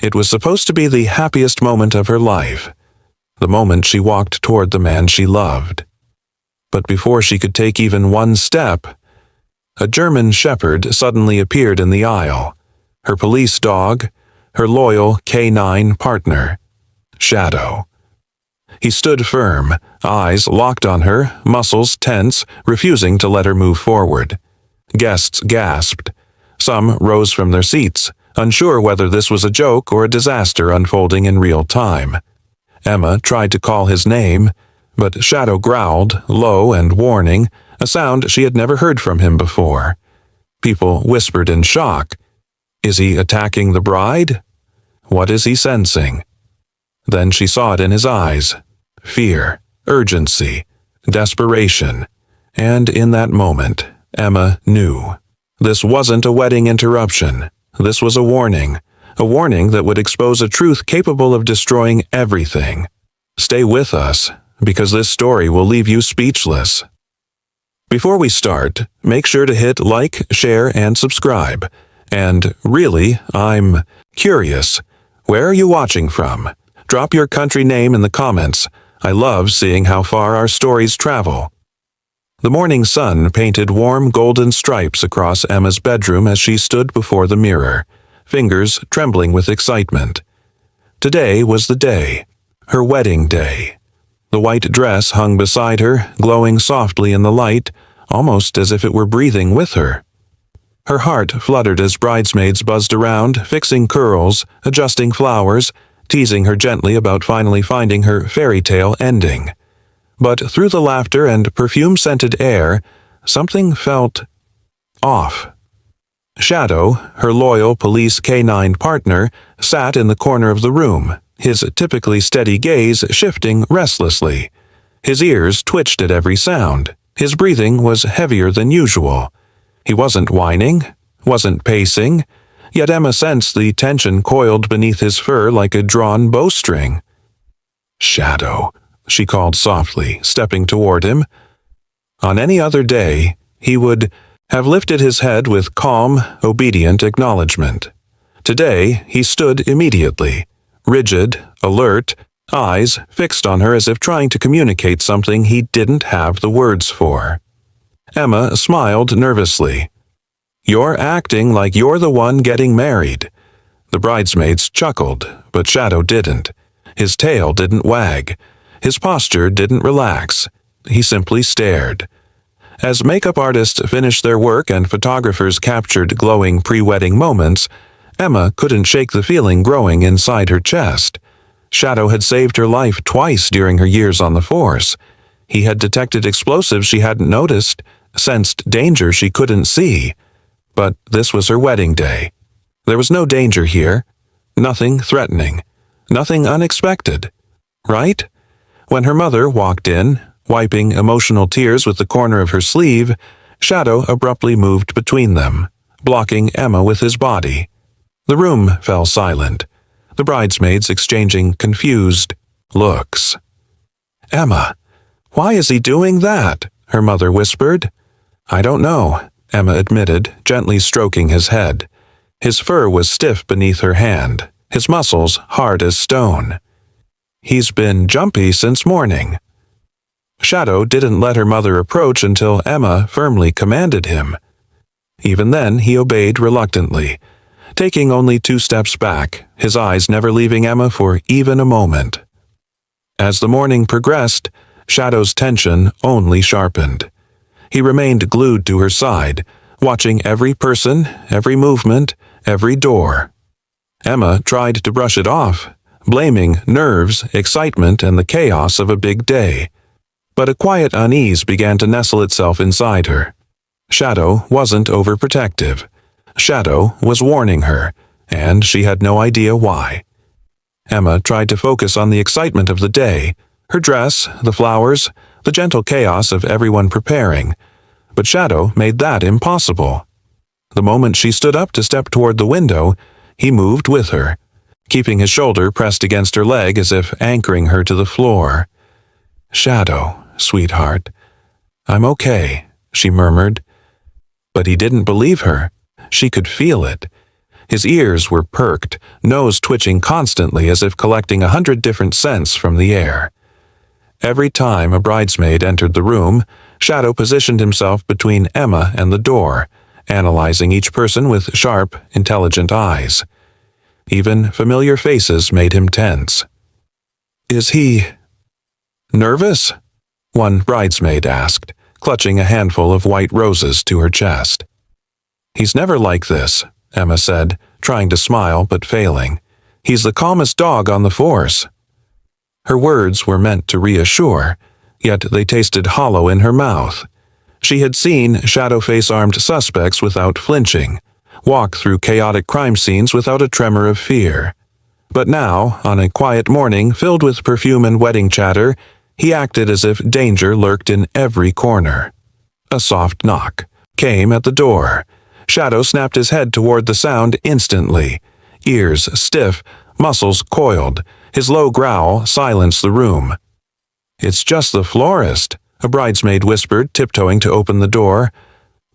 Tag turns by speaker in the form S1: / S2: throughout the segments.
S1: It was supposed to be the happiest moment of her life, the moment she walked toward the man she loved. But before she could take even one step, a German shepherd suddenly appeared in the aisle, her police dog, her loyal K9 partner, Shadow. He stood firm, eyes locked on her, muscles tense, refusing to let her move forward. Guests gasped. Some rose from their seats, unsure whether this was a joke or a disaster unfolding in real time. Emma tried to call his name, but Shadow growled, low and warning, a sound she had never heard from him before. People whispered in shock. Is he attacking the bride? What is he sensing? Then she saw it in his eyes. Fear, urgency, desperation. And in that moment, Emma knew. This wasn't a wedding interruption. This was a warning that would expose a truth capable of destroying everything. Stay with us, because this story will leave you speechless. Before we start, make sure to hit like, share, and subscribe. And really, I'm curious. Where are you watching from? Drop your country name in the comments. I love seeing how far our stories travel. The morning sun painted warm golden stripes across Emma's bedroom as she stood before the mirror, fingers trembling with excitement. Today was the day, her wedding day. The white dress hung beside her, glowing softly in the light, almost as if it were breathing with her. Her heart fluttered as bridesmaids buzzed around, fixing curls, adjusting flowers, teasing her gently about finally finding her fairy tale ending. But through the laughter and perfume-scented air, something felt off. Shadow, her loyal police K9 partner, sat in the corner of the room, his typically steady gaze shifting restlessly. His ears twitched at every sound. His breathing was heavier than usual. He wasn't whining, wasn't pacing, yet Emma sensed the tension coiled beneath his fur like a drawn bowstring. "Shadow," she called softly, stepping toward him. On any other day, he would have lifted his head with calm, obedient acknowledgement. Today, he stood immediately, rigid, alert, eyes fixed on her as if trying to communicate something he didn't have the words for. Emma smiled nervously. "You're acting like you're the one getting married." The bridesmaids chuckled, but Shadow didn't. His tail didn't wag. His posture didn't relax. He simply stared. As makeup artists finished their work and photographers captured glowing pre-wedding moments, Emma couldn't shake the feeling growing inside her chest. Shadow had saved her life twice during her years on the force. He had detected explosives she hadn't noticed, sensed danger she couldn't see. But this was her wedding day. There was no danger here. Nothing threatening. Nothing unexpected. Right? When her mother walked in, wiping emotional tears with the corner of her sleeve, Shadow abruptly moved between them, blocking Emma with his body. The room fell silent, the bridesmaids exchanging confused looks. "Emma, why is he doing that?" her mother whispered. "I don't know," Emma admitted, gently stroking his head. His fur was stiff beneath her hand, his muscles hard as stone. "He's been jumpy since morning." Shadow didn't let her mother approach until Emma firmly commanded him. Even then, he obeyed reluctantly, taking only 2 steps back, his eyes never leaving Emma for even a moment. As the morning progressed, Shadow's tension only sharpened. He remained glued to her side, watching every person, every movement, every door. Emma tried to brush it off, blaming nerves, excitement, and the chaos of a big day. But a quiet unease began to nestle itself inside her. Shadow wasn't overprotective. Shadow was warning her, and she had no idea why. Emma tried to focus on the excitement of the day, her dress, the flowers, the gentle chaos of everyone preparing, but Shadow made that impossible. The moment she stood up to step toward the window, he moved with her, keeping his shoulder pressed against her leg as if anchoring her to the floor. "Shadow, sweetheart, I'm okay," she murmured. But he didn't believe her. She could feel it. His ears were perked, nose twitching constantly as if collecting 100 different scents from the air. Every time a bridesmaid entered the room, Shadow positioned himself between Emma and the door, analyzing each person with sharp, intelligent eyes. Even familiar faces made him tense. "Is he nervous?" one bridesmaid asked, clutching a handful of white roses to her chest. "He's never like this," Emma said, trying to smile but failing. "He's the calmest dog on the force." Her words were meant to reassure, yet they tasted hollow in her mouth. She had seen Shadow face armed suspects without flinching, walk through chaotic crime scenes without a tremor of fear. But now, on a quiet morning filled with perfume and wedding chatter, he acted as if danger lurked in every corner. A soft knock came at the door. Shadow snapped his head toward the sound instantly. Ears stiff, muscles coiled. His low growl silenced the room. "It's just the florist," a bridesmaid whispered, tiptoeing to open the door.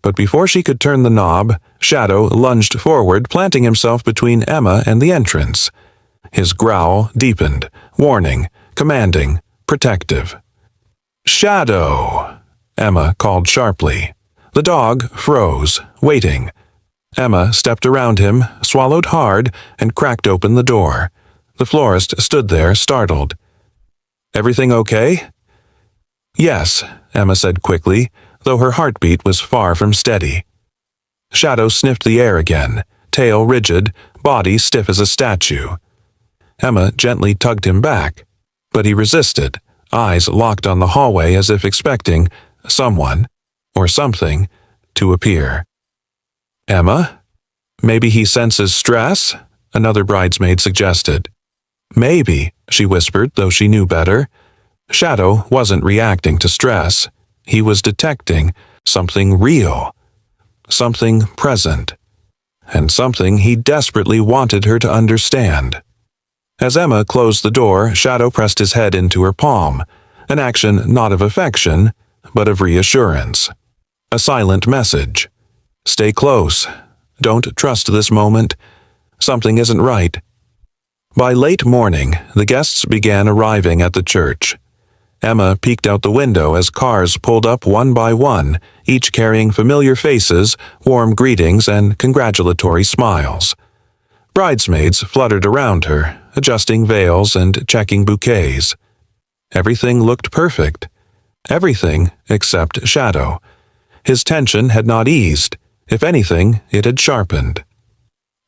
S1: But before she could turn the knob, Shadow lunged forward, planting himself between Emma and the entrance. His growl deepened, warning, commanding, protective. "Shadow!" Emma called sharply. The dog froze, waiting. Emma stepped around him, swallowed hard, and cracked open the door. The florist stood there, startled. "Everything okay?" "Yes," Emma said quickly, though her heartbeat was far from steady. Shadow sniffed the air again, tail rigid, body stiff as a statue. Emma gently tugged him back, but he resisted, eyes locked on the hallway as if expecting someone, or something, to appear. "Emma? Maybe he senses stress?" another bridesmaid suggested. "Maybe," she whispered, though she knew better. Shadow wasn't reacting to stress. He was detecting something real, something present, and something he desperately wanted her to understand. As Emma closed the door, Shadow pressed his head into her palm, an action not of affection, but of reassurance. A silent message. "Stay close. Don't trust this moment. Something isn't right." By late morning, the guests began arriving at the church. Emma peeked out the window as cars pulled up one by one, each carrying familiar faces, warm greetings, and congratulatory smiles. Bridesmaids fluttered around her, adjusting veils and checking bouquets. Everything looked perfect. Everything except Shadow. His tension had not eased. If anything, it had sharpened.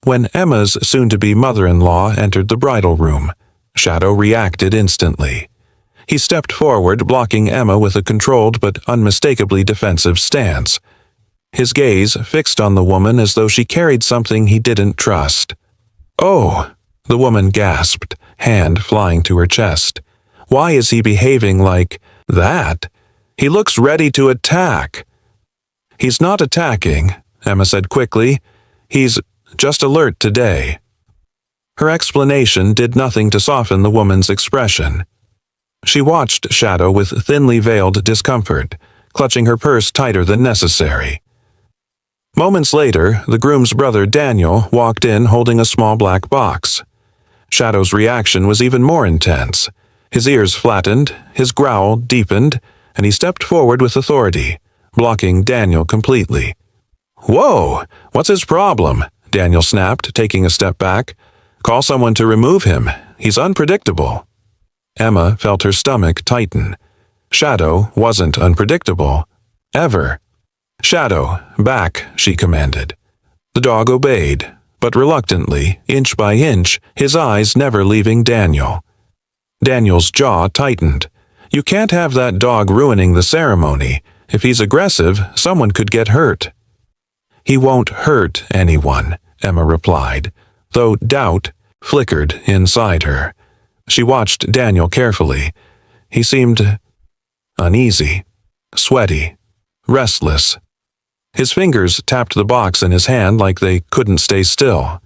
S1: When Emma's soon-to-be mother-in-law entered the bridal room, Shadow reacted instantly. He stepped forward, blocking Emma with a controlled but unmistakably defensive stance. His gaze fixed on the woman as though she carried something he didn't trust. "Oh," the woman gasped, hand flying to her chest. "Why is he behaving like that? He looks ready to attack." "He's not attacking," Emma said quickly. "He's just alert today." Her explanation did nothing to soften the woman's expression. She watched Shadow with thinly veiled discomfort, clutching her purse tighter than necessary. Moments later, the groom's brother Daniel walked in holding a small black box. Shadow's reaction was even more intense. His ears flattened, his growl deepened, and he stepped forward with authority, blocking Daniel completely. "Whoa! What's his problem?" Daniel snapped, taking a step back. "Call someone to remove him. He's unpredictable." Emma felt her stomach tighten. Shadow wasn't unpredictable. Ever. "Shadow, back," she commanded. The dog obeyed, but reluctantly, inch by inch, his eyes never leaving Daniel. Daniel's jaw tightened. "You can't have that dog ruining the ceremony. If he's aggressive, someone could get hurt." "He won't hurt anyone," Emma replied, though doubt flickered inside her. She watched Daniel carefully. He seemed uneasy, sweaty, restless. His fingers tapped the box in his hand like they couldn't stay still.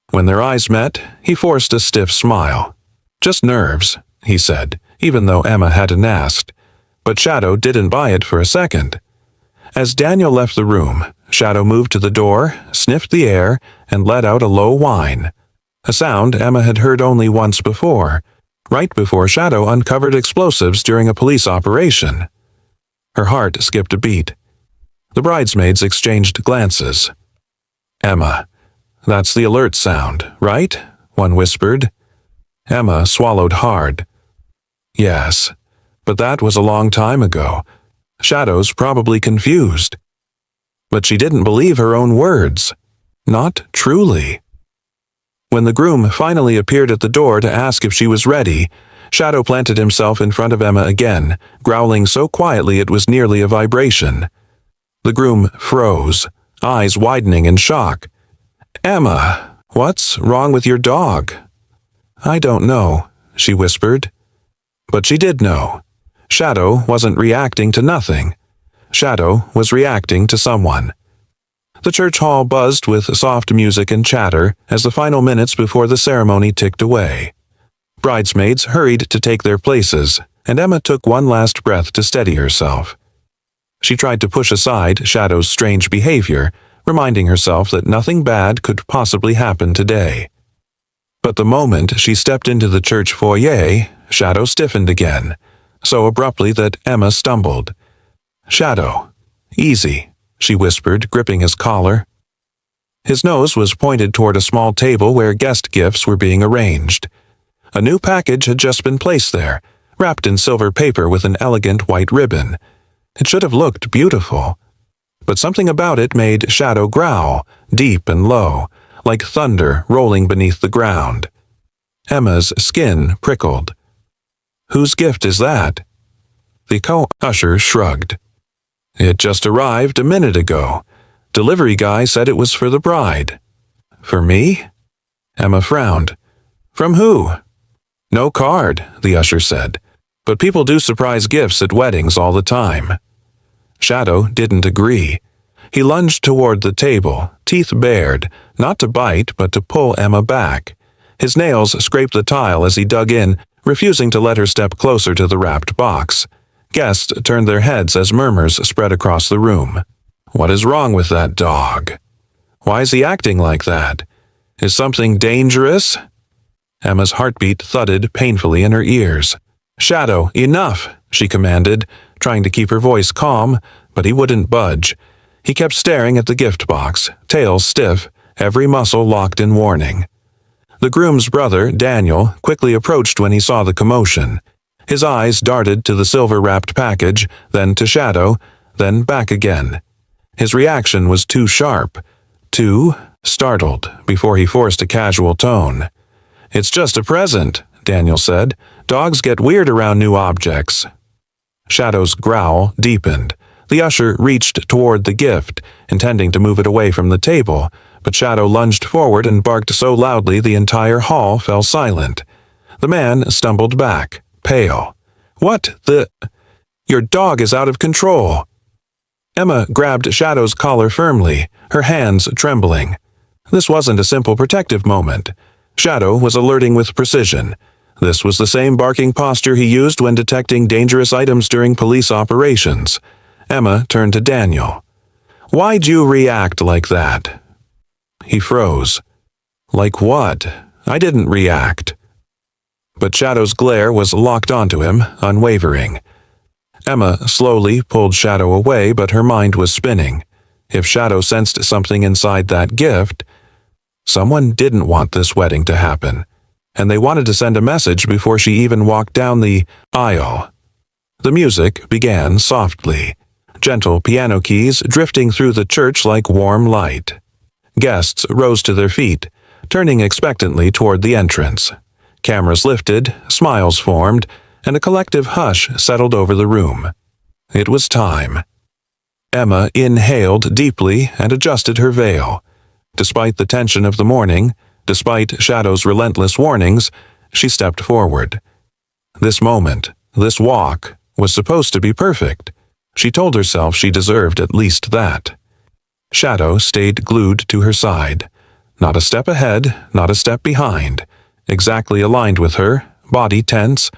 S1: When their eyes met, he forced a stiff smile. "Just nerves," he said, even though Emma hadn't asked. But Shadow didn't buy it for a second. As Daniel left the room, Shadow moved to the door, sniffed the air, and let out a low whine. A sound Emma had heard only once before, right before Shadow uncovered explosives during a police operation. Her heart skipped a beat. The bridesmaids exchanged glances. "Emma, that's the alert sound, right?" one whispered. Emma swallowed hard. "Yes, but that was a long time ago. Shadow's probably confused." But she didn't believe her own words. Not truly. When the groom finally appeared at the door to ask if she was ready, Shadow planted himself in front of Emma again, growling so quietly it was nearly a vibration. The groom froze, eyes widening in shock. "Emma, what's wrong with your dog?" "I don't know," she whispered. But she did know. Shadow wasn't reacting to nothing. Shadow was reacting to someone. The church hall buzzed with soft music and chatter as the final minutes before the ceremony ticked away. Bridesmaids hurried to take their places, and Emma took one last breath to steady herself. She tried to push aside Shadow's strange behavior, reminding herself that nothing bad could possibly happen today. But the moment she stepped into the church foyer, Shadow stiffened again, so abruptly that Emma stumbled. "Shadow, easy," she whispered, gripping his collar. His nose was pointed toward a small table where guest gifts were being arranged. A new package had just been placed there, wrapped in silver paper with an elegant white ribbon. It should have looked beautiful. But something about it made Shadow growl, deep and low, like thunder rolling beneath the ground. Emma's skin prickled. "Whose gift is that?" The co-usher shrugged. "It just arrived a minute ago. Delivery guy said it was for the bride." "For me?" Emma frowned. "From who?" "No card," the usher said. "But people do surprise gifts at weddings all the time." Shadow didn't agree. He lunged toward the table, teeth bared, not to bite but to pull Emma back. His nails scraped the tile as he dug in, refusing to let her step closer to the wrapped box. Guests turned their heads as murmurs spread across the room. "What is wrong with that dog? Why is he acting like that? Is something dangerous?" Emma's heartbeat thudded painfully in her ears. "Shadow, enough," she commanded, trying to keep her voice calm, but he wouldn't budge. He kept staring at the gift box, tail stiff, every muscle locked in warning. The groom's brother, Daniel, quickly approached when he saw the commotion. His eyes darted to the silver-wrapped package, then to Shadow, then back again. His reaction was too sharp, too startled, before he forced a casual tone. "It's just a present," Daniel said. "Dogs get weird around new objects." Shadow's growl deepened. The usher reached toward the gift, intending to move it away from the table, but Shadow lunged forward and barked so loudly the entire hall fell silent. The man stumbled back, pale. "What the? Your dog is out of control." Emma grabbed Shadow's collar firmly, her hands trembling. This wasn't a simple protective moment. Shadow was alerting with precision. This was the same barking posture he used when detecting dangerous items during police operations. Emma turned to Daniel. "Why'd you react like that?" He froze. "Like what? I didn't react." But Shadow's glare was locked onto him, unwavering. Emma slowly pulled Shadow away, but her mind was spinning. If Shadow sensed something inside that gift, someone didn't want this wedding to happen, and they wanted to send a message before she even walked down the aisle. The music began softly, gentle piano keys drifting through the church like warm light. Guests rose to their feet, turning expectantly toward the entrance. Cameras lifted, smiles formed, and a collective hush settled over the room. It was time. Emma inhaled deeply and adjusted her veil. Despite the tension of the morning, despite Shadow's relentless warnings, she stepped forward. This moment, this walk, was supposed to be perfect. She told herself she deserved at least that. Shadow stayed glued to her side. Not a step ahead, not a step behind. Exactly aligned with her, body tense,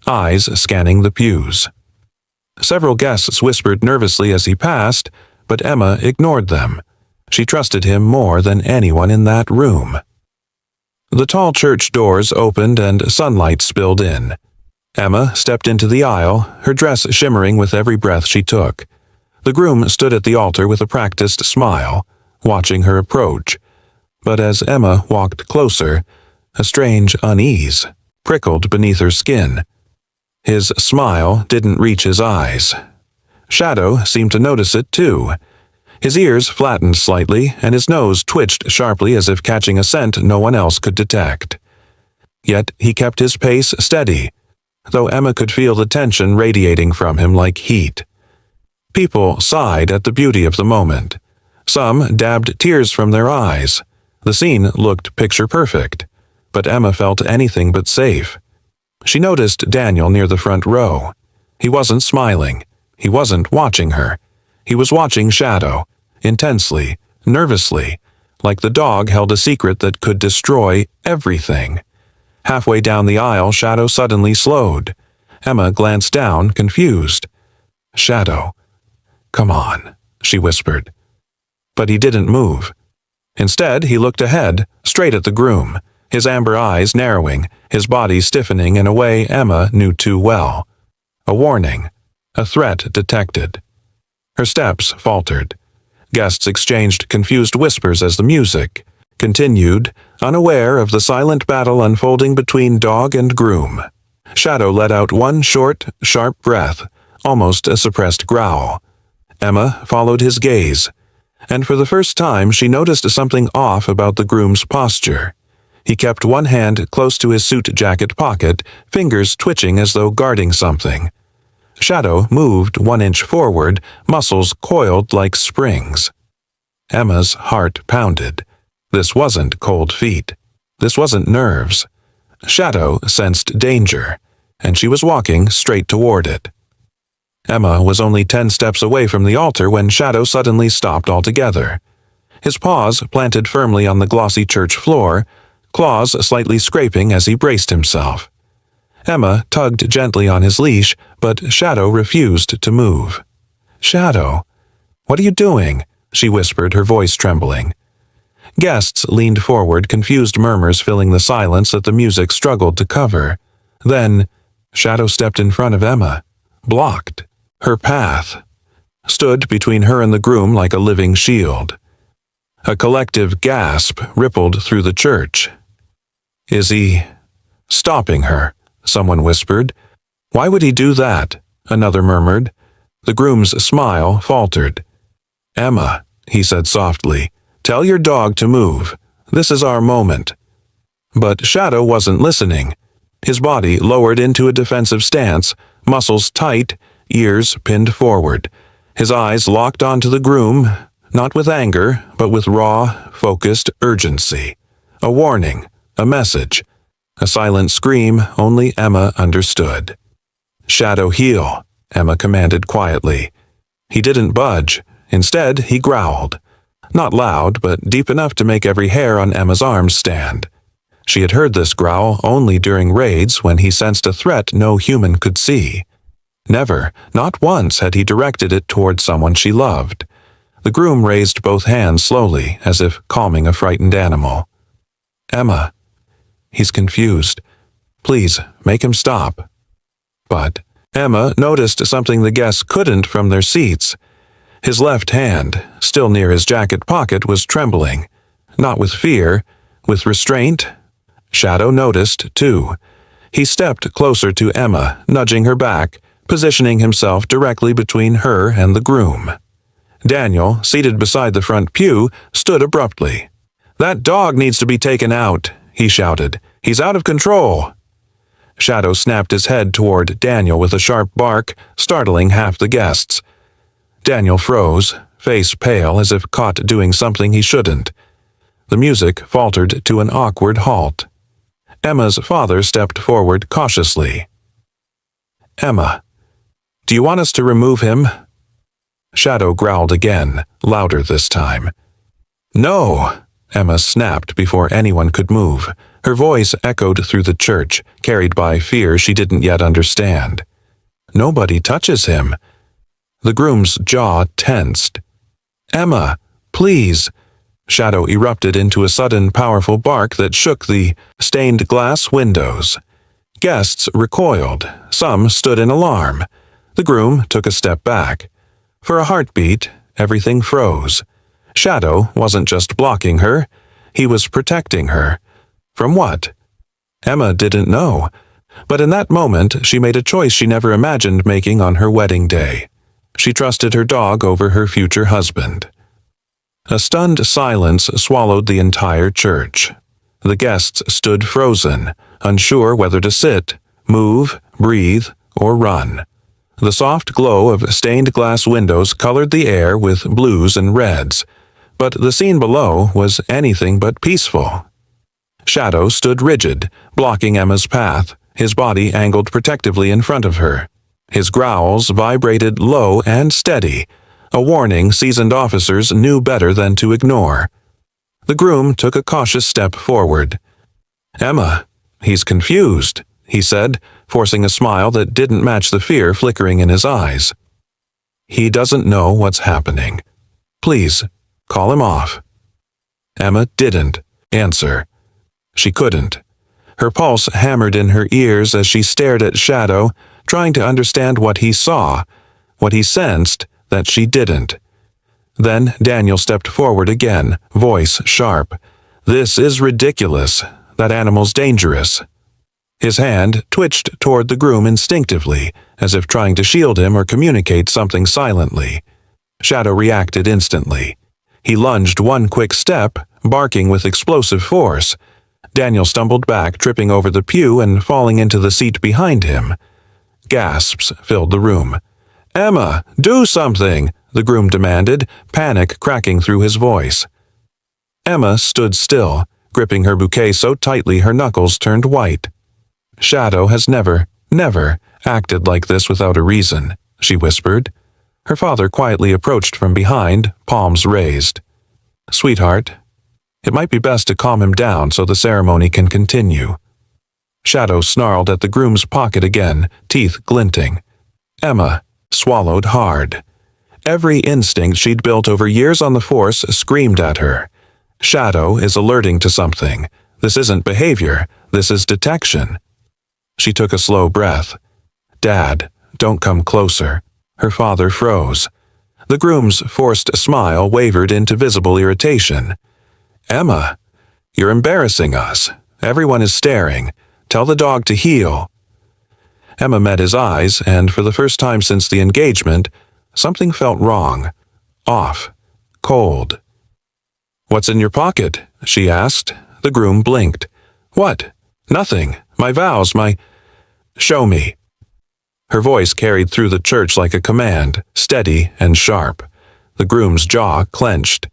S1: eyes scanning the pews. Several guests whispered nervously as he passed, but Emma ignored them. She trusted him more than anyone in that room. The tall church doors opened and sunlight spilled in. Emma stepped into the aisle, her dress shimmering with every breath she took. The groom stood at the altar with a practiced smile, watching her approach. But as Emma walked closer, a strange unease prickled beneath her skin. His smile didn't reach his eyes. Shadow seemed to notice it too. His ears flattened slightly, and his nose twitched sharply as if catching a scent no one else could detect. Yet he kept his pace steady, though Emma could feel the tension radiating from him like heat. People sighed at the beauty of the moment. Some dabbed tears from their eyes. The scene looked picture-perfect, but Emma felt anything but safe. She noticed Daniel near the front row. He wasn't smiling. He wasn't watching her. He was watching Shadow, intensely, nervously, like the dog held a secret that could destroy everything. Halfway down the aisle, Shadow suddenly slowed. Emma glanced down, confused. "Shadow, come on," she whispered. But he didn't move. Instead, he looked ahead, straight at the groom, his amber eyes narrowing, his body stiffening in a way Emma knew too well. A warning, a threat detected. Her steps faltered. Guests exchanged confused whispers as the music continued, unaware of the silent battle unfolding between dog and groom. Shadow let out one short, sharp breath, almost a suppressed growl. Emma followed his gaze, and for the first time she noticed something off about the groom's posture. He kept one hand close to his suit jacket pocket, fingers twitching as though guarding something. Shadow moved 1 inch forward, muscles coiled like springs. Emma's heart pounded. This wasn't cold feet. This wasn't nerves. Shadow sensed danger, and she was walking straight toward it. Emma was only 10 steps away from the altar when Shadow suddenly stopped altogether. His paws planted firmly on the glossy church floor, claws slightly scraping as he braced himself. Emma tugged gently on his leash, but Shadow refused to move. "Shadow, what are you doing?" she whispered, her voice trembling. Guests leaned forward, confused murmurs filling the silence that the music struggled to cover. Then, Shadow stepped in front of Emma, blocked her path, stood between her and the groom like a living shield. A collective gasp rippled through the church. "Is he stopping her?" someone whispered. "Why would he do that?" another murmured. The groom's smile faltered. "Emma," he said softly, "tell your dog to move. This is our moment." But Shadow wasn't listening. His body lowered into a defensive stance, muscles tight, ears pinned forward. His eyes locked onto the groom, not with anger, but with raw, focused urgency. A warning, a message, a silent scream only Emma understood. "Shadow, heel," Emma commanded quietly. He didn't budge. Instead, he growled. Not loud, but deep enough to make every hair on Emma's arms stand. She had heard this growl only during raids when he sensed a threat no human could see. Never, not once, had he directed it toward someone she loved. The groom raised both hands slowly, as if calming a frightened animal. "Emma." He's confused. "Please, make him stop." But Emma noticed something the guests couldn't from their seats. His left hand, still near his jacket pocket, was trembling. Not with fear, with restraint. Shadow noticed, too. He stepped closer to Emma, nudging her back, positioning himself directly between her and the groom. Daniel, seated beside the front pew, stood abruptly. "That dog needs to be taken out," he shouted. "He's out of control." Shadow snapped his head toward Daniel with a sharp bark, startling half the guests. Daniel froze, face pale as if caught doing something he shouldn't. The music faltered to an awkward halt. Emma's father stepped forward cautiously. "Emma, do you want us to remove him?" Shadow growled again, louder this time. "No!" Emma snapped before anyone could move. Her voice echoed through the church, carried by fear she didn't yet understand. "Nobody touches him." The groom's jaw tensed. Emma, please." Shadow erupted into a sudden powerful bark that shook the stained glass windows. Guests recoiled. Some stood in alarm. The groom took a step back. For a heartbeat, everything froze. Shadow wasn't just blocking her, he was protecting her. From what? Emma didn't know. But in that moment, she made a choice she never imagined making on her wedding day. She trusted her dog over her future husband. A stunned silence swallowed the entire church. The guests stood frozen, unsure whether to sit, move, breathe, or run. The soft glow of stained glass windows colored the air with blues and reds, but the scene below was anything but peaceful. Shadow stood rigid, blocking Emma's path, his body angled protectively in front of her. His growls vibrated low and steady, a warning seasoned officers knew better than to ignore. The groom took a cautious step forward. "Emma, he's confused," he said, forcing a smile that didn't match the fear flickering in his eyes. "He doesn't know what's happening. Please, call him off." Emma didn't answer. She couldn't. Her pulse hammered in her ears as she stared at Shadow, trying to understand what he saw, what he sensed that she didn't. Then Daniel stepped forward again, voice sharp. "This is ridiculous. That animal's dangerous." His hand twitched toward the groom instinctively, as if trying to shield him or communicate something silently. Shadow reacted instantly. He lunged one quick step, barking with explosive force. Daniel stumbled back, tripping over the pew and falling into the seat behind him. Gasps filled the room. "Emma, do something!" the groom demanded, panic cracking through his voice. Emma stood still, gripping her bouquet so tightly her knuckles turned white. "Shadow has never acted like this without a reason," she whispered. Her father quietly approached from behind, palms raised. "Sweetheart, it might be best to calm him down so the ceremony can continue." Shadow snarled at the groom's pocket again, teeth glinting. Emma swallowed hard. Every instinct she'd built over years on the force screamed at her. Shadow is alerting to something. This isn't behavior, this is detection. She took a slow breath. "Dad, don't come closer." Her father froze. The groom's forced smile wavered into visible irritation. "Emma, you're embarrassing us. Everyone is staring. Tell the dog to heel." Emma met his eyes, and for the first time since the engagement, something felt wrong. Off. Cold. "What's in your pocket?" she asked. The groom blinked. "What?" "Nothing. My vows, my—" "Show me." Her voice carried through the church like a command, steady and sharp. The groom's jaw clenched.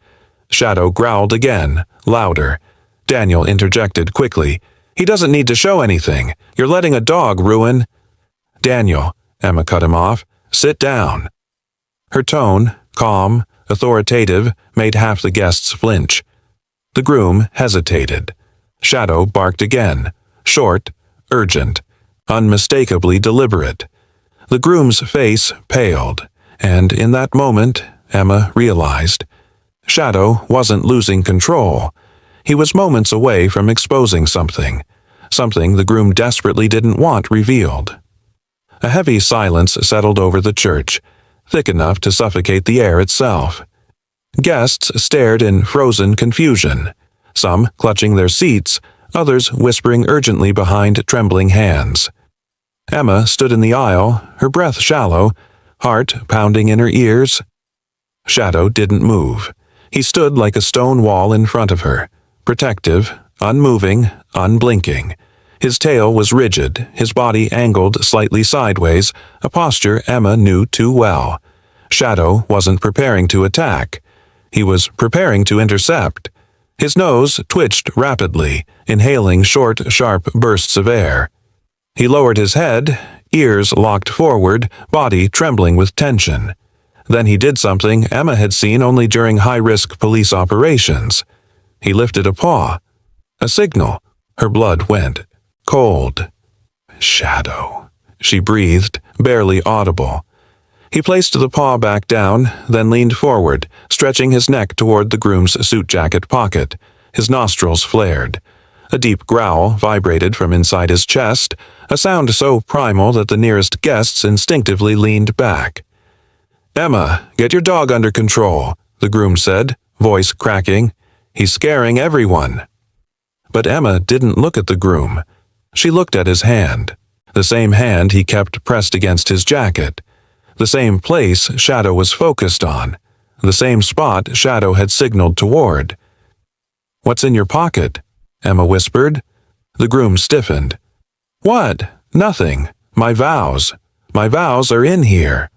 S1: Shadow growled again, louder. Daniel interjected quickly. "He doesn't need to show anything. You're letting a dog ruin—" "Daniel," Emma cut him off, "sit down." Her tone, calm, authoritative, made half the guests flinch. The groom hesitated. Shadow barked again, short, urgent, unmistakably deliberate. The groom's face paled, and in that moment, Emma realized. Shadow wasn't losing control. He was moments away from exposing something the groom desperately didn't want revealed. A heavy silence settled over the church, thick enough to suffocate the air itself. Guests stared in frozen confusion, some clutching their seats, others whispering urgently behind trembling hands. Emma stood in the aisle, her breath shallow, heart pounding in her ears. Shadow didn't move. He stood like a stone wall in front of her, protective, unmoving, unblinking. His tail was rigid, his body angled slightly sideways, a posture Emma knew too well. Shadow wasn't preparing to attack. He was preparing to intercept. His nose twitched rapidly, inhaling short, sharp bursts of air. He lowered his head, ears locked forward, body trembling with tension. Then he did something Emma had seen only during high-risk police operations. He lifted a paw. A signal. Her blood went cold. "Shadow," she breathed, barely audible. He placed the paw back down, then leaned forward, stretching his neck toward the groom's suit jacket pocket. His nostrils flared. A deep growl vibrated from inside his chest, a sound so primal that the nearest guests instinctively leaned back. "Emma, get your dog under control," the groom said, voice cracking. "He's scaring everyone." But Emma didn't look at the groom. She looked at his hand, the same hand he kept pressed against his jacket, the same place Shadow was focused on, the same spot Shadow had signaled toward. "What's in your pocket?" Emma whispered. The groom stiffened. "What? Nothing. My vows. My vows are in here."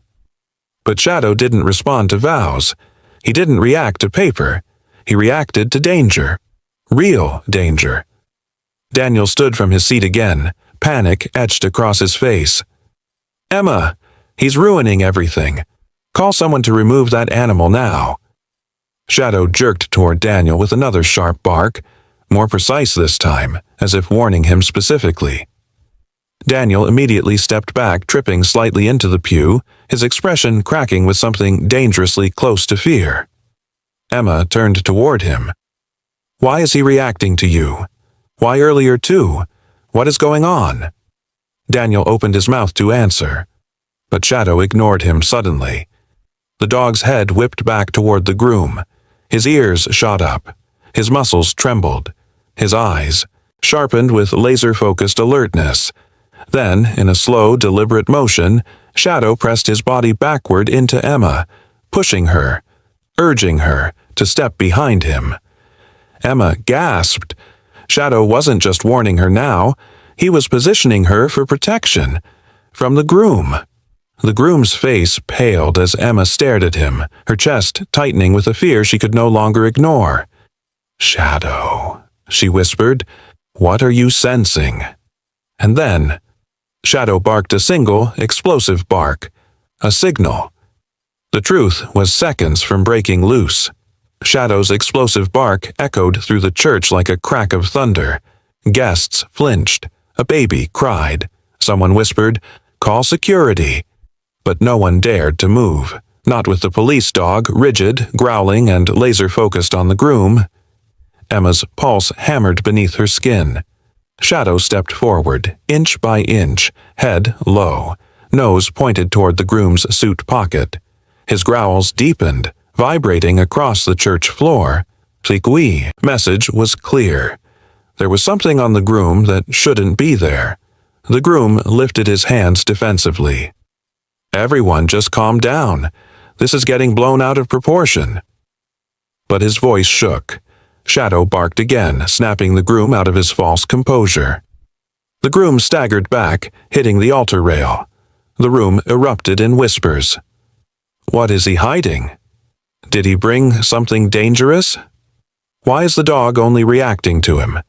S1: But Shadow didn't respond to vows. He didn't react to paper. He reacted to danger. Real danger. Daniel stood from his seat again, panic etched across his face. "Emma, he's ruining everything. Call someone to remove that animal now." Shadow jerked toward Daniel with another sharp bark, more precise this time, as if warning him specifically. Daniel immediately stepped back, tripping slightly into the pew, his expression cracking with something dangerously close to fear. Emma turned toward him. "Why is he reacting to you? Why earlier too? What is going on?" Daniel opened his mouth to answer, but Shadow ignored him suddenly. The dog's head whipped back toward the groom. His ears shot up. His muscles trembled. His eyes, sharpened with laser-focused alertness. Then, in a slow, deliberate motion, Shadow pressed his body backward into Emma, pushing her, urging her to step behind him. Emma gasped. Shadow wasn't just warning her now, he was positioning her for protection. From the groom. The groom's face paled as Emma stared at him, her chest tightening with a fear she could no longer ignore. "Shadow," she whispered, "what are you sensing?" And then, Shadow barked a single, explosive bark, a signal. The truth was seconds from breaking loose. Shadow's explosive bark echoed through the church like a crack of thunder. Guests flinched. A baby cried. Someone whispered, "Call security." But no one dared to move, not with the police dog rigid, growling, and laser-focused on the groom. Emma's pulse hammered beneath her skin. Shadow stepped forward, inch by inch, head low, nose pointed toward the groom's suit pocket. His growls deepened, vibrating across the church floor. The message was clear. There was something on the groom that shouldn't be there. The groom lifted his hands defensively. "Everyone just calm down. This is getting blown out of proportion." But his voice shook. Shadow barked again, snapping the groom out of his false composure. The groom staggered back, hitting the altar rail. The room erupted in whispers. What is he hiding? Did he bring something dangerous? Why is the dog only reacting to him?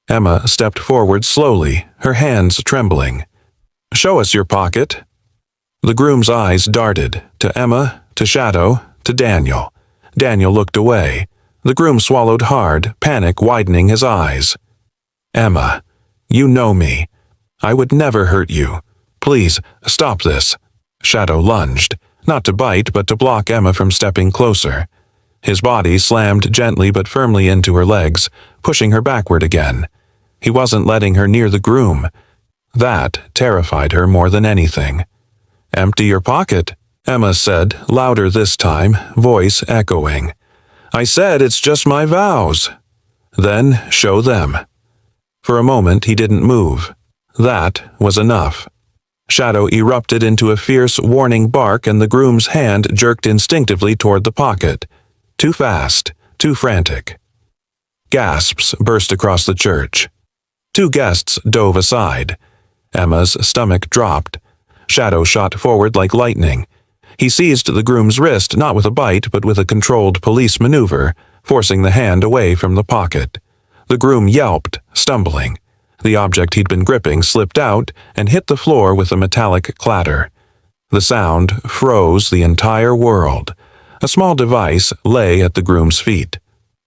S1: Emma stepped forward slowly, her hands trembling. "Show us your pocket." The groom's eyes darted, to Emma, to Shadow, to Daniel. Daniel looked away. The groom swallowed hard, panic widening his eyes. "Emma, you know me. I would never hurt you. Please, stop this." Shadow lunged, not to bite but to block Emma from stepping closer. His body slammed gently but firmly into her legs, pushing her backward again. He wasn't letting her near the groom. That terrified her more than anything. "Empty your pocket," Emma said, louder this time, voice echoing. "I said it's just my vows." "Then show them." For a moment he didn't move. That was enough. Shadow erupted into a fierce, warning bark and the groom's hand jerked instinctively toward the pocket. Too fast, too frantic. Gasps burst across the church. Two guests dove aside. Emma's stomach dropped. Shadow shot forward like lightning. He seized the groom's wrist not with a bite but with a controlled police maneuver, forcing the hand away from the pocket. The groom yelped, stumbling. The object he'd been gripping slipped out and hit the floor with a metallic clatter. The sound froze the entire world. A small device lay at the groom's feet.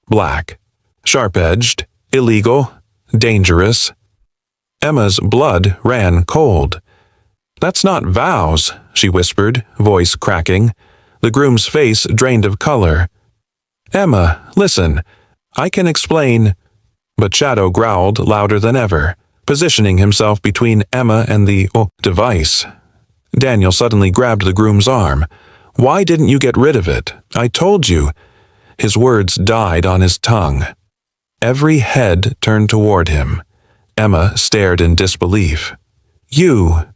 S1: Black, sharp-edged, illegal, dangerous. Emma's blood ran cold. "That's not vows," she whispered, voice cracking. The groom's face drained of color. "Emma, listen. I can explain." But Shadow growled louder than ever, positioning himself between Emma and the device. Daniel suddenly grabbed the groom's arm. "Why didn't you get rid of it? I told you." His words died on his tongue. Every head turned toward him. Emma stared in disbelief. "You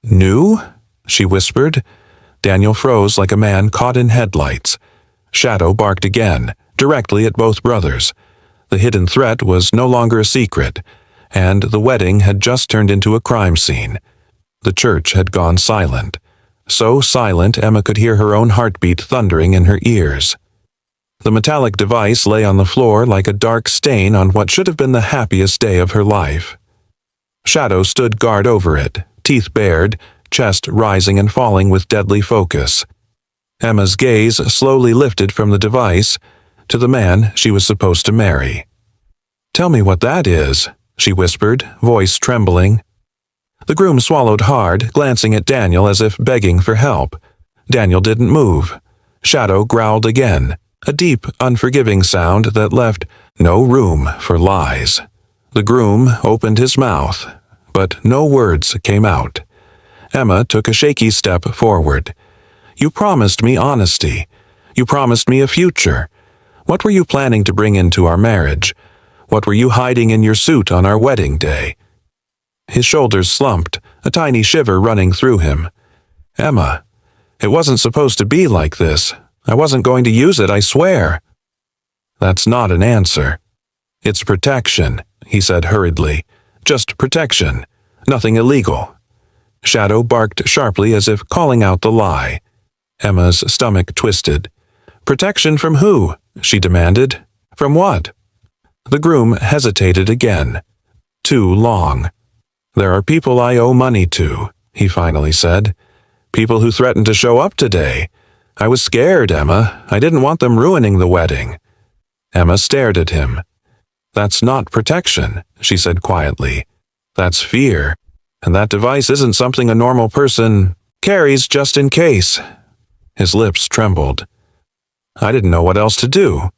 S1: knew?" she whispered. Daniel froze like a man caught in headlights. Shadow barked again, directly at both brothers. The hidden threat was no longer a secret, and the wedding had just turned into a crime scene. The church had gone silent. So silent Emma could hear her own heartbeat thundering in her ears. The metallic device lay on the floor like a dark stain on what should have been the happiest day of her life. Shadow stood guard over it, teeth bared, chest rising and falling with deadly focus. Emma's gaze slowly lifted from the device to the man she was supposed to marry. "Tell me what that is," she whispered, voice trembling. The groom swallowed hard, glancing at Daniel as if begging for help. Daniel didn't move. Shadow growled again, a deep, unforgiving sound that left no room for lies. The groom opened his mouth, but no words came out. Emma took a shaky step forward. "You promised me honesty. You promised me a future. What were you planning to bring into our marriage? What were you hiding in your suit on our wedding day?" His shoulders slumped, a tiny shiver running through him. "Emma, it wasn't supposed to be like this. I wasn't going to use it, I swear." "That's not an answer. It's protection," he said hurriedly. "Just protection. Nothing illegal." Shadow barked sharply as if calling out the lie. Emma's stomach twisted. "Protection from who?" she demanded. "From what?" The groom hesitated again. Too long. "There are people I owe money to," he finally said. "People who threatened to show up today. I was scared, Emma. I didn't want them ruining the wedding." Emma stared at him. "That's not protection," she said quietly. "That's fear. And that device isn't something a normal person carries just in case." His lips trembled. "I didn't know what else to do."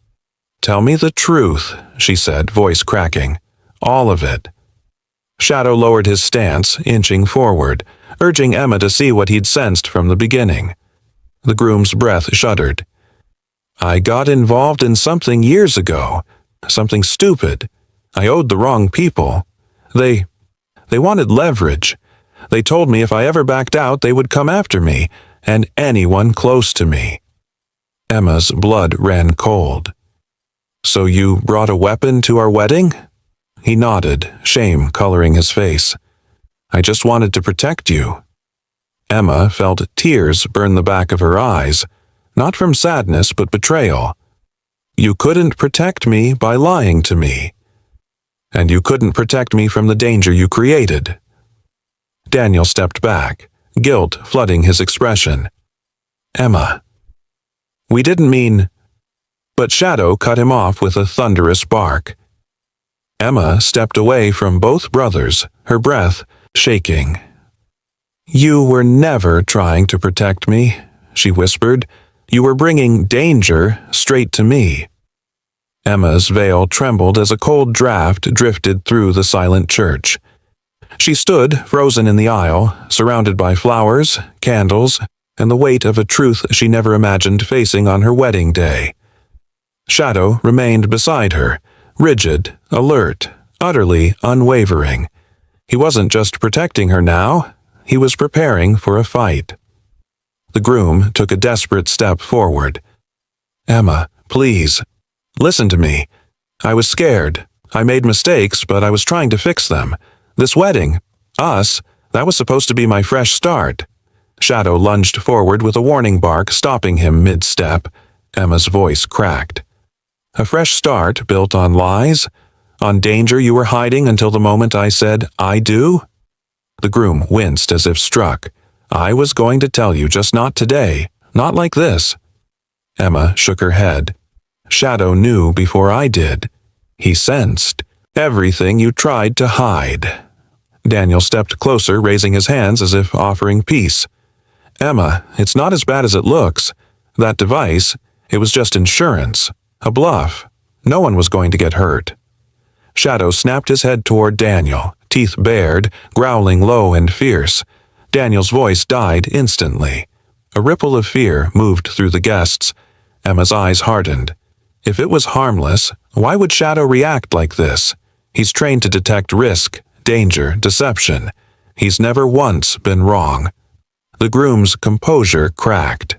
S1: "Tell me the truth," she said, voice cracking. "All of it." Shadow lowered his stance, inching forward, urging Emma to see what he'd sensed from the beginning. The groom's breath shuddered. "I got involved in something years ago. Something stupid. I owed the wrong people. They wanted leverage. They told me if I ever backed out, they would come after me, and anyone close to me." Emma's blood ran cold. "So you brought a weapon to our wedding?" He nodded, shame coloring his face. "I just wanted to protect you." Emma felt tears burn the back of her eyes, not from sadness but betrayal. "You couldn't protect me by lying to me. And you couldn't protect me from the danger you created." Daniel stepped back, guilt flooding his expression. "Emma, we didn't mean—" But Shadow cut him off with a thunderous bark. Emma stepped away from both brothers, her breath shaking. "You were never trying to protect me," she whispered. "You were bringing danger straight to me." Emma's veil trembled as a cold draft drifted through the silent church. She stood, frozen in the aisle, surrounded by flowers, candles, and the weight of a truth she never imagined facing on her wedding day. Shadow remained beside her, rigid, alert, utterly unwavering. He wasn't just protecting her now, he was preparing for a fight. The groom took a desperate step forward. "Emma, please. Listen to me. I was scared. I made mistakes, but I was trying to fix them. This wedding, us, that was supposed to be my fresh start." Shadow lunged forward with a warning bark, stopping him mid-step. Emma's voice cracked. "A fresh start built on lies? On danger you were hiding until the moment I said, 'I do'?" The groom winced as if struck. "I was going to tell you, just not today. Not like this." Emma shook her head. "Shadow knew before I did. He sensed everything you tried to hide. Daniel stepped closer, raising his hands as if offering peace. Emma, it's not as bad as it looks. That device, it was just insurance. A bluff. No one was going to get hurt. Shadow snapped his head toward Daniel, teeth bared, growling low and fierce. Daniel's voice died instantly. A ripple of fear moved through the guests. Emma's eyes hardened. If it was harmless, why would Shadow react like this? He's trained to detect risk, danger, deception. He's never once been wrong. The groom's composure cracked.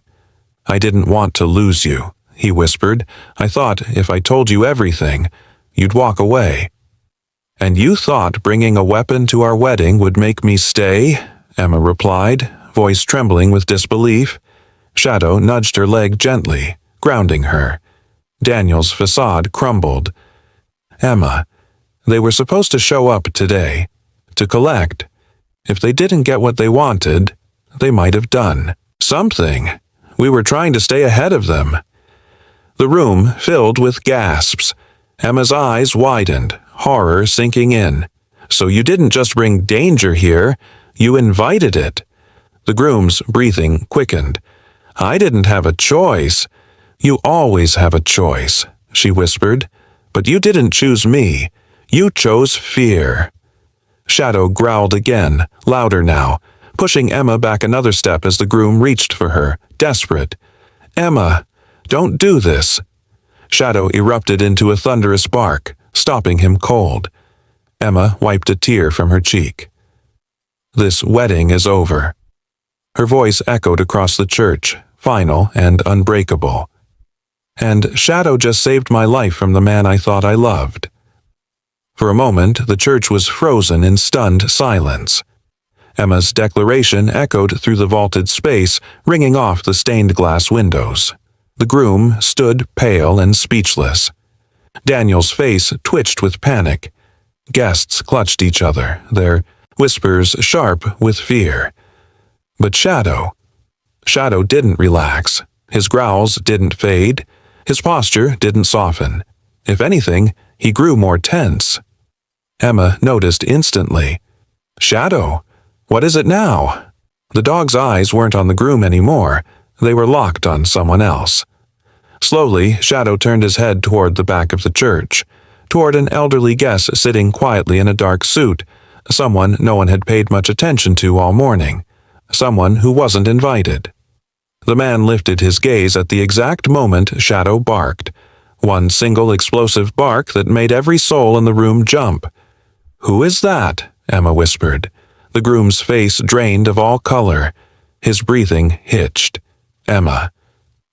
S1: I didn't want to lose you, he whispered. I thought if I told you everything, you'd walk away. And you thought bringing a weapon to our wedding would make me stay? Emma replied, voice trembling with disbelief. Shadow nudged her leg gently, grounding her. Daniel's facade crumbled. Emma, they were supposed to show up today, to collect. If they didn't get what they wanted, they might have done something. We were trying to stay ahead of them. The room filled with gasps. Emma's eyes widened, horror sinking in. So you didn't just bring danger here, you invited it. The groom's breathing quickened. I didn't have a choice. You always have a choice, she whispered. But you didn't choose me. You chose fear. Shadow growled again, louder now, pushing Emma back another step as the groom reached for her, desperate. Emma, don't do this. Shadow erupted into a thunderous bark, stopping him cold. Emma wiped a tear from her cheek. This wedding is over. Her voice echoed across the church, final and unbreakable. And Shadow just saved my life from the man I thought I loved. For a moment, the church was frozen in stunned silence. Emma's declaration echoed through the vaulted space, ringing off the stained glass windows. The groom stood pale and speechless. Daniel's face twitched with panic. Guests clutched each other, their whispers sharp with fear. But Shadow didn't relax. His growls didn't fade. His posture didn't soften. If anything, he grew more tense. Emma noticed instantly. Shadow, what is it now? The dog's eyes weren't on the groom anymore. They were locked on someone else. Slowly, Shadow turned his head toward the back of the church, toward an elderly guest sitting quietly in a dark suit, someone no one had paid much attention to all morning, someone who wasn't invited. The man lifted his gaze at the exact moment Shadow barked, one single explosive bark that made every soul in the room jump. Who is that? Emma whispered. The groom's face drained of all color. His breathing hitched. Emma,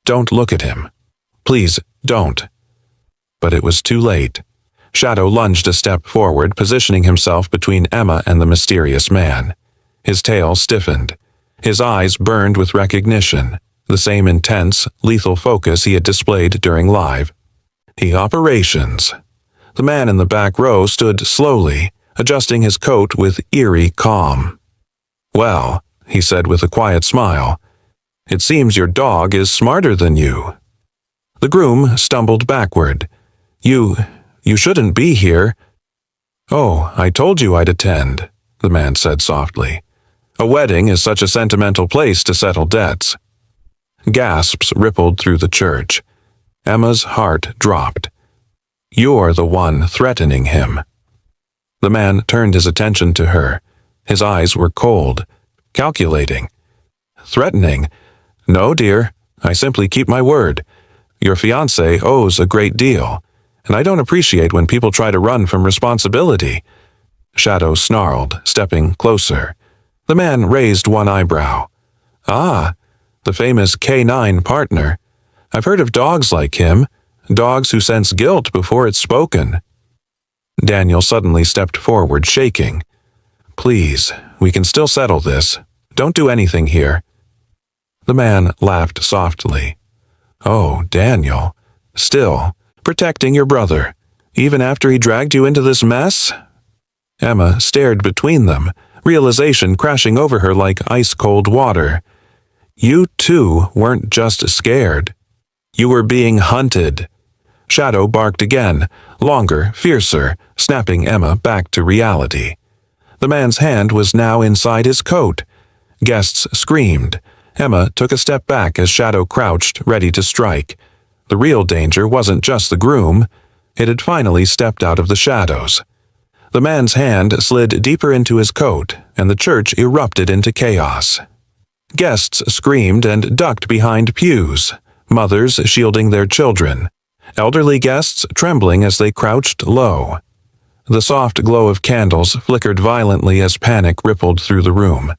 S1: don't look at him. Please, don't. But it was too late. Shadow lunged a step forward, positioning himself between Emma and the mysterious man. His tail stiffened. His eyes burned with recognition, the same intense, lethal focus he had displayed during live. Operations. The man in the back row stood slowly, adjusting his coat with eerie calm. Well, he said with a quiet smile, it seems your dog is smarter than you. The groom stumbled backward. You shouldn't be here. Oh, I told you I'd attend, the man said softly. A wedding is such a sentimental place to settle debts. Gasps rippled through the church. Emma's heart dropped. You're the one threatening him. The man turned his attention to her. His eyes were cold, calculating. Threatening? No, dear. I simply keep my word. Your fiancé owes a great deal, and I don't appreciate when people try to run from responsibility. Shadow snarled, stepping closer. The man raised one eyebrow. Ah, the famous K9 partner. I've heard of dogs like him, dogs who sense guilt before it's spoken. Daniel suddenly stepped forward, shaking. Please, we can still settle this. Don't do anything here. The man laughed softly. Oh, Daniel. Still, protecting your brother, even after he dragged you into this mess? Emma stared between them, realization crashing over her like ice-cold water. You, too, weren't just scared. You were being hunted. Shadow barked again, longer, fiercer, snapping Emma back to reality. The man's hand was now inside his coat. Guests screamed. Emma took a step back as Shadow crouched, ready to strike. The real danger wasn't just the groom. It had finally stepped out of the shadows. The man's hand slid deeper into his coat, and the church erupted into chaos. Guests screamed and ducked behind pews, mothers shielding their children, elderly guests trembling as they crouched low. The soft glow of candles flickered violently as panic rippled through the room.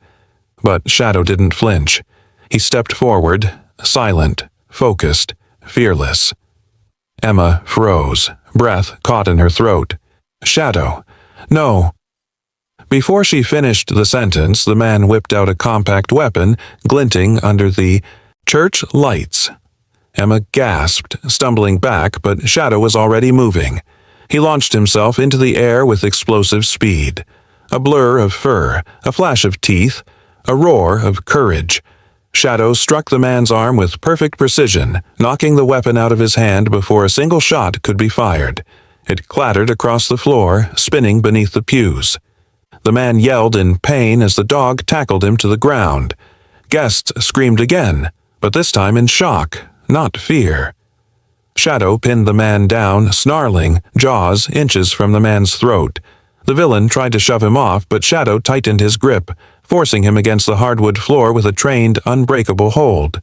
S1: But Shadow didn't flinch. He stepped forward, silent, focused, fearless. Emma froze, breath caught in her throat. "Shadow, no." Before she finished the sentence, the man whipped out a compact weapon, glinting under the church lights. Emma gasped, stumbling back, but Shadow was already moving. He launched himself into the air with explosive speed. A blur of fur, a flash of teeth, a roar of courage. Shadow struck the man's arm with perfect precision, knocking the weapon out of his hand before a single shot could be fired. It clattered across the floor, spinning beneath the pews. The man yelled in pain as the dog tackled him to the ground. Guests screamed again, but this time in shock, not fear. Shadow pinned the man down, snarling, jaws inches from the man's throat. The villain tried to shove him off, but Shadow tightened his grip, forcing him against the hardwood floor with a trained, unbreakable hold.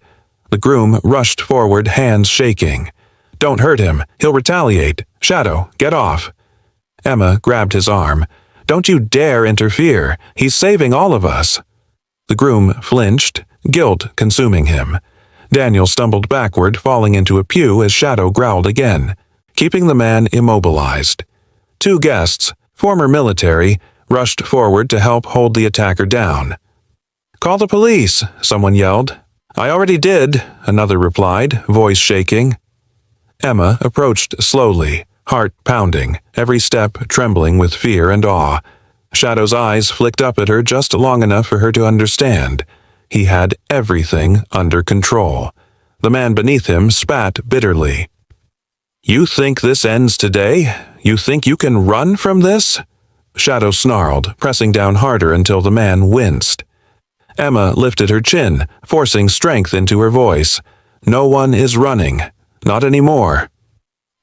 S1: The groom rushed forward, hands shaking. "Don't hurt him. He'll retaliate. Shadow, get off." Emma grabbed his arm. "Don't you dare interfere. He's saving all of us." The groom flinched, guilt consuming him. Daniel stumbled backward, falling into a pew as Shadow growled again, keeping the man immobilized. Two guests, former military, rushed forward to help hold the attacker down. "Call the police," someone yelled. "I already did," another replied, voice shaking. Emma approached slowly, heart pounding, every step trembling with fear and awe. Shadow's eyes flicked up at her just long enough for her to understand. He had everything under control. The man beneath him spat bitterly. "You think this ends today? You think you can run from this?" Shadow snarled, pressing down harder until the man winced. Emma lifted her chin, forcing strength into her voice. "No one is running. Not anymore."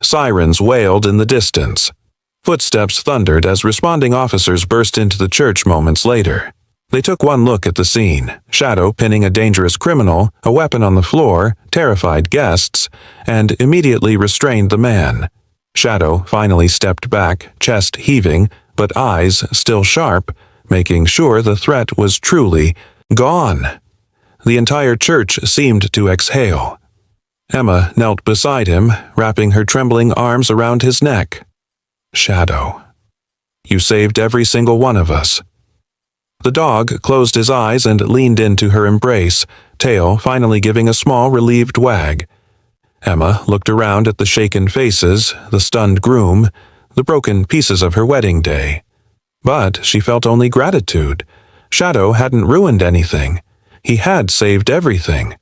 S1: Sirens wailed in the distance. Footsteps thundered as responding officers burst into the church moments later. They took one look at the scene, Shadow pinning a dangerous criminal, a weapon on the floor, terrified guests, and immediately restrained the man. Shadow finally stepped back, chest heaving, but eyes still sharp, making sure the threat was truly gone. The entire church seemed to exhale. Emma knelt beside him, wrapping her trembling arms around his neck. "Shadow, you saved every single one of us." The dog closed his eyes and leaned into her embrace, tail finally giving a small relieved wag. Emma looked around at the shaken faces, the stunned groom, the broken pieces of her wedding day. But she felt only gratitude. Shadow hadn't ruined anything. He had saved everything.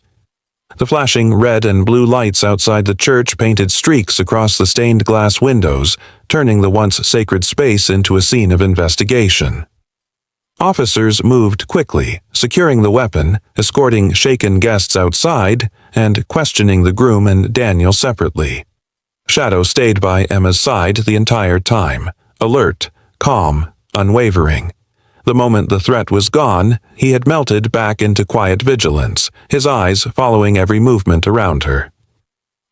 S1: The flashing red and blue lights outside the church painted streaks across the stained glass windows, turning the once sacred space into a scene of investigation. Officers moved quickly, securing the weapon, escorting shaken guests outside, and questioning the groom and Daniel separately. Shadow stayed by Emma's side the entire time, alert, calm, unwavering. The moment the threat was gone, he had melted back into quiet vigilance, his eyes following every movement around her.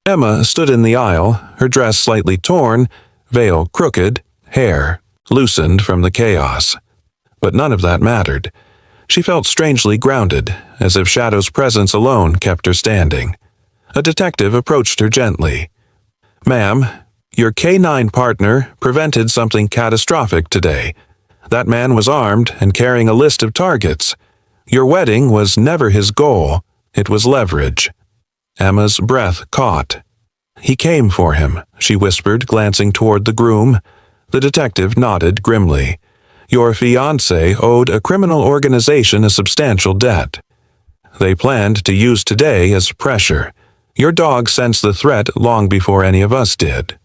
S1: Emma stood in the aisle, her dress slightly torn, veil crooked, hair loosened from the chaos. But none of that mattered. She felt strangely grounded, as if Shadow's presence alone kept her standing. A detective approached her gently. "Ma'am, your K-9 partner prevented something catastrophic today. That man was armed and carrying a list of targets. Your wedding was never his goal. It was leverage." Emma's breath caught. "He came for him," she whispered, glancing toward the groom. The detective nodded grimly. "Your fiancé owed a criminal organization a substantial debt. They planned to use today as pressure. Your dog sensed the threat long before any of us did."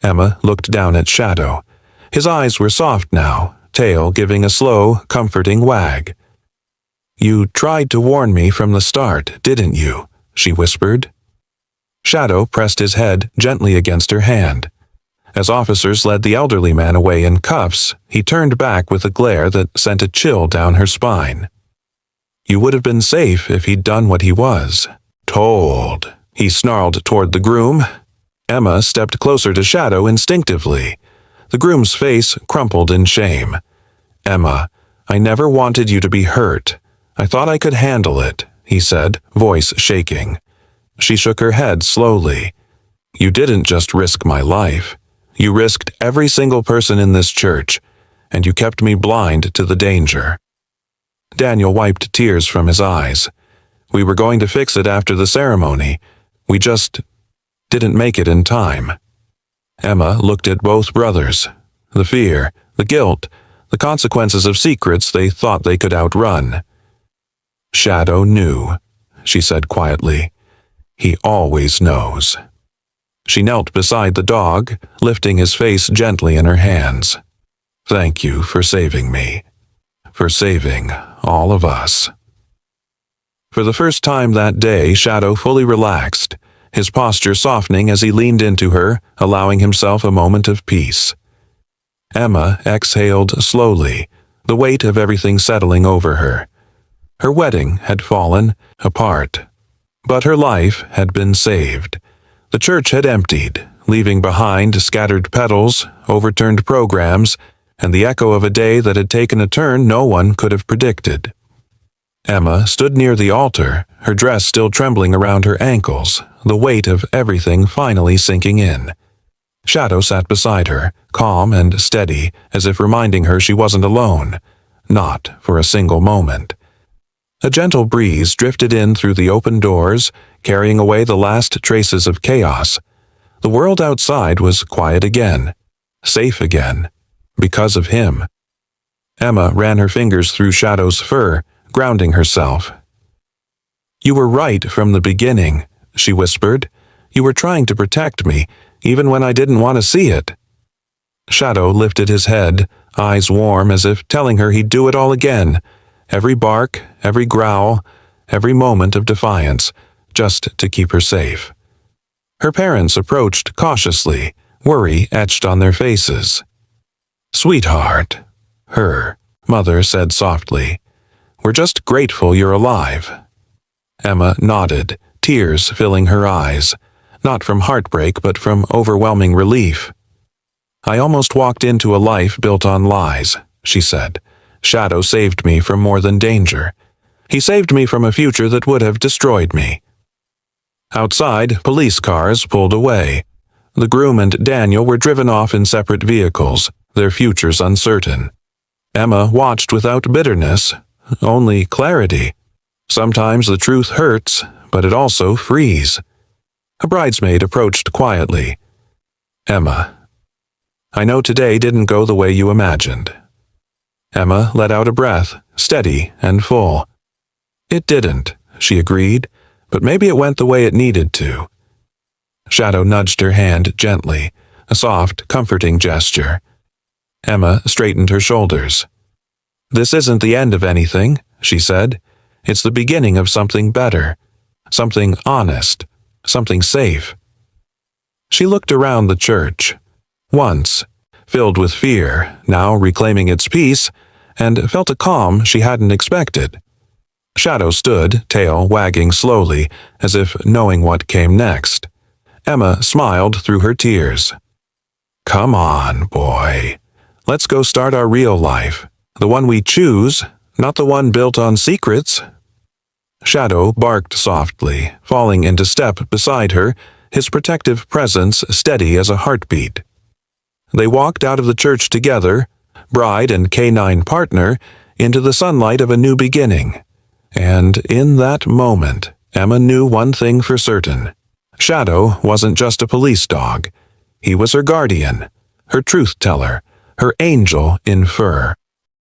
S1: Emma looked down at Shadow. His eyes were soft now, tail giving a slow, comforting wag. "You tried to warn me from the start, didn't you?" she whispered. Shadow pressed his head gently against her hand. As officers led the elderly man away in cuffs, he turned back with a glare that sent a chill down her spine. "You would have been safe if he'd done what he was told," he snarled toward the groom. Emma stepped closer to Shadow instinctively. The groom's face crumpled in shame. "Emma, I never wanted you to be hurt. I thought I could handle it," he said, voice shaking. She shook her head slowly. "You didn't just risk my life. You risked every single person in this church, and you kept me blind to the danger." Daniel wiped tears from his eyes. "We were going to fix it after the ceremony. We just didn't make it in time." Emma looked at both brothers. The fear, the guilt, the consequences of secrets they thought they could outrun. "Shadow knew," she said quietly. "He always knows." She knelt beside the dog, lifting his face gently in her hands. "Thank you for saving me. For saving all of us." For the first time that day, Shadow fully relaxed, his posture softening as he leaned into her, allowing himself a moment of peace. Emma exhaled slowly, the weight of everything settling over her. Her wedding had fallen apart, but her life had been saved. The church had emptied, leaving behind scattered petals, overturned programs, and the echo of a day that had taken a turn no one could have predicted. Emma stood near the altar, her dress still trembling around her ankles, the weight of everything finally sinking in. Shadow sat beside her, calm and steady, as if reminding her she wasn't alone, not for a single moment. A gentle breeze drifted in through the open doors, carrying away the last traces of chaos. The world outside was quiet again, safe again, because of him. Emma ran her fingers through Shadow's fur, grounding herself. "You were right from the beginning," she whispered. "You were trying to protect me, even when I didn't want to see it." Shadow lifted his head, eyes warm as if telling her he'd do it all again. Every bark, every growl, every moment of defiance, just to keep her safe. Her parents approached cautiously, worry etched on their faces. "Sweetheart," her mother said softly, "we're just grateful you're alive." Emma nodded, tears filling her eyes, not from heartbreak but from overwhelming relief. "I almost walked into a life built on lies," she said. "Shadow saved me from more than danger. He saved me from a future that would have destroyed me." Outside, police cars pulled away. The groom and Daniel were driven off in separate vehicles, their futures uncertain. Emma watched without bitterness, only clarity. Sometimes the truth hurts, but it also frees. A bridesmaid approached quietly. "Emma, I know today didn't go the way you imagined." Emma let out a breath, steady and full. "It didn't," she agreed, "but maybe it went the way it needed to." Shadow nudged her hand gently, a soft, comforting gesture. Emma straightened her shoulders. "This isn't the end of anything," she said. "It's the beginning of something better, something honest, something safe." She looked around the church. Once, filled with fear, now reclaiming its peace, and felt a calm she hadn't expected. Shadow stood, tail wagging slowly, as if knowing what came next. Emma smiled through her tears. "Come on, boy. Let's go start our real life. The one we choose, not the one built on secrets." Shadow barked softly, falling into step beside her, his protective presence steady as a heartbeat. They walked out of the church together, bride and canine partner, into the sunlight of a new beginning. And in that moment, Emma knew one thing for certain. Shadow wasn't just a police dog. He was her guardian, her truth-teller, her angel in fur.